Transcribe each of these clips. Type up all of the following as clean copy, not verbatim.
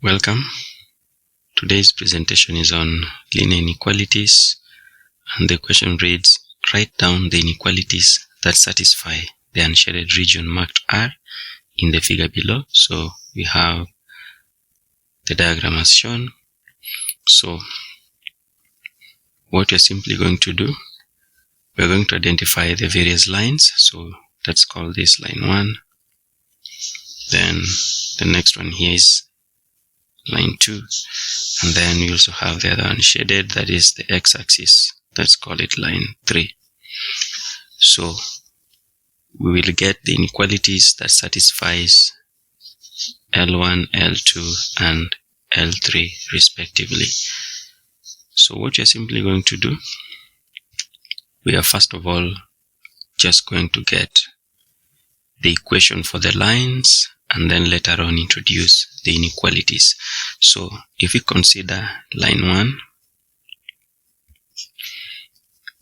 Welcome. Today's presentation is on linear inequalities, and the question reads, write down the inequalities that satisfy the unshaded region marked R in the figure below. So we have the diagram as shown. So what we're simply going to do, we're going to identify the various lines. So let's call this line 1. Then the next one here is line 2. And then we also have the other unshaded, that is the x-axis. Let's call it line 3. So we will get the inequalities that satisfies L1, L2, and L3 respectively. So what you're simply going to do, we are first of all just going to get the equation for the lines and then later on introduce the inequalities. So if we consider line 1,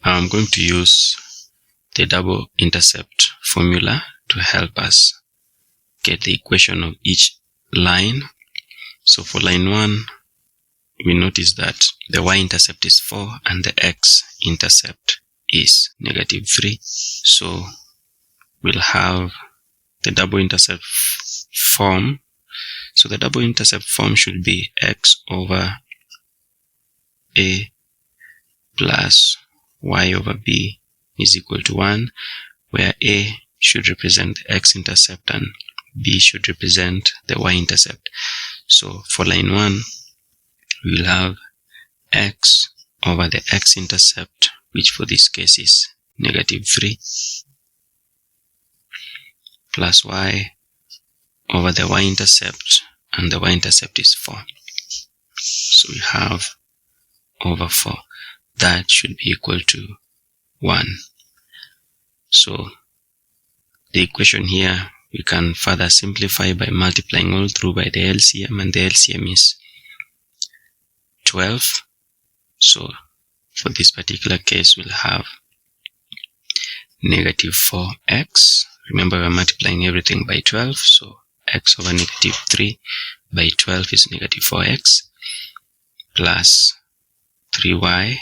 I'm going to use the double intercept formula to help us get the equation of each line. So for line 1, we notice that the y-intercept is 4 and the x-intercept is -3. So we'll have the double intercept form. So the double intercept form should be x over a plus y over b is equal to 1, where a should represent the x-intercept and b should represent the y-intercept. So for line 1, we will have x over the x-intercept, which for this case is -3, plus y over the y-intercept, and the y-intercept is 4. So we have over 4. That should be equal to 1. So the equation here we can further simplify by multiplying all through by the LCM, and the LCM is 12. So for this particular case, we'll have -4x. Remember, we're multiplying everything by 12, so x over -3 by 12 is -4x, plus 3y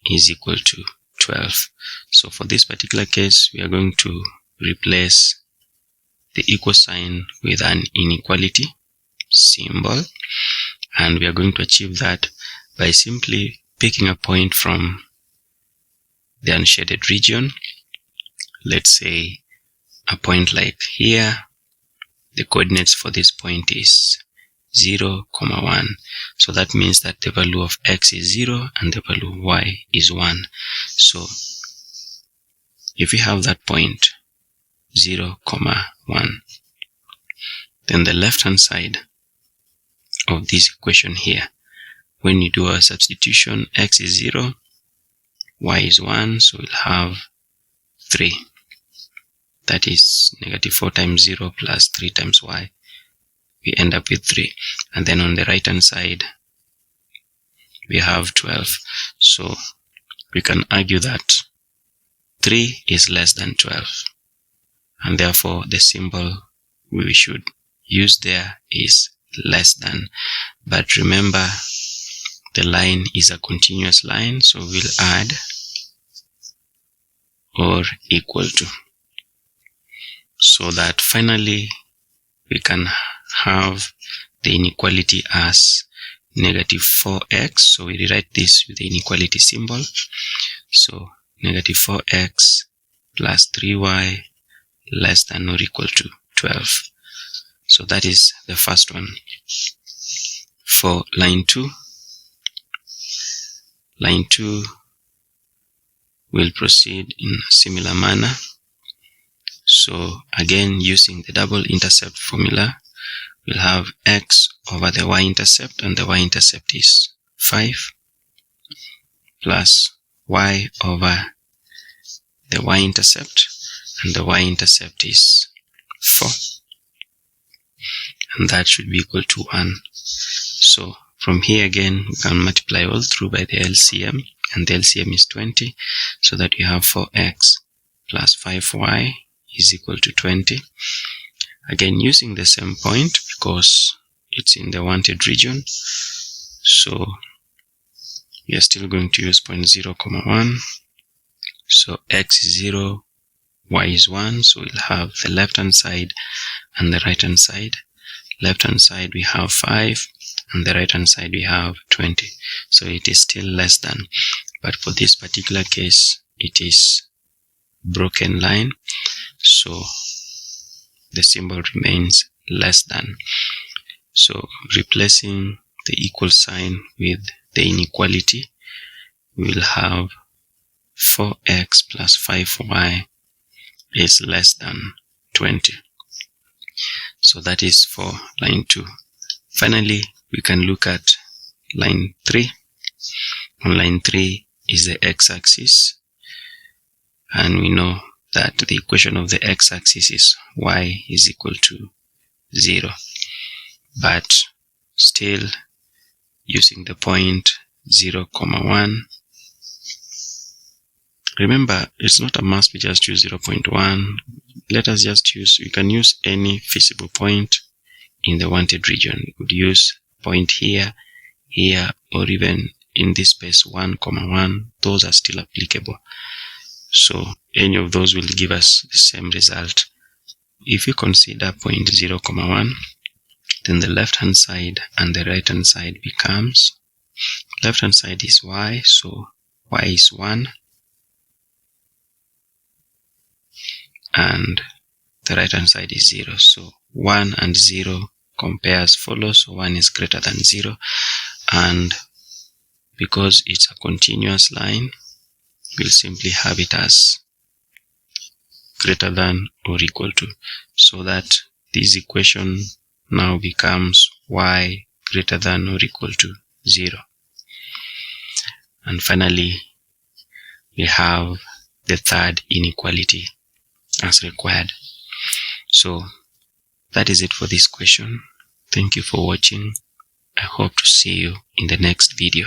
is equal to 12. So for this particular case, we are going to replace the equal sign with an inequality symbol, and we are going to achieve that by simply picking a point from the unshaded region. Let's say a point like here. The coordinates for this point is 0, 1. So that means that the value of x is 0 and the value of y is 1. So if we have that point 0, 1, then the left hand side of this equation here, when you do a substitution, x is 0, y is 1, so we'll have 3. That is -4 times 0 plus 3 times y. We end up with 3. And then on the right hand side, we have 12. So we can argue that 3 is less than 12. And therefore the symbol we should use there is less than. But remember, the line is a continuous line, so we'll add or equal to, so that finally we can have the inequality as -4x. So we rewrite this with the inequality symbol. So -4x plus 3y less than or equal to 12. So that is the first one. For line 2, we'll proceed in a similar manner. So again, using the double intercept formula, we'll have x over the y-intercept, and the y-intercept is 5, plus y over the y-intercept, and the y-intercept is 4. And that should be equal to 1. So from here again, we can multiply all through by the LCM, and the LCM is 20, so that we have 4x plus 5y is equal to 20. Again, using the same point, because it's in the wanted region. So we are still going to use 0, 1. So x is 0, y is 1. So we'll have the left hand side and the right hand side. Left hand side we have 5, and the right hand side we have 20. So it is still less than, but for this particular case it is broken line, so the symbol remains less than. So replacing the equal sign with the inequality, we will have 4x plus 5y is less than 20. So that is for line 2. Finally, we can look at line 3. On line 3 is the x-axis, and we know that the equation of the x-axis is y is equal to 0. But still using the point 0, 1. Remember, it's not a must we just use 0.1. Let us just use, we can use any feasible point in the wanted region. We could use point here, here, or even in this space 1, 1. Those are still applicable. So any of those will give us the same result. If you consider point 0, 1, then the left hand side and the right hand side becomes, left hand side is y, so y is 1, and the right hand side is 0. So 1 and 0 compare as follows. So 1 is greater than 0, and because it's a continuous line, we'll simply have it as greater than or equal to, so that this equation now becomes y greater than or equal to 0. And finally, we have the third inequality as required. So that is it for this question. Thank you for watching. I hope to see you in the next video.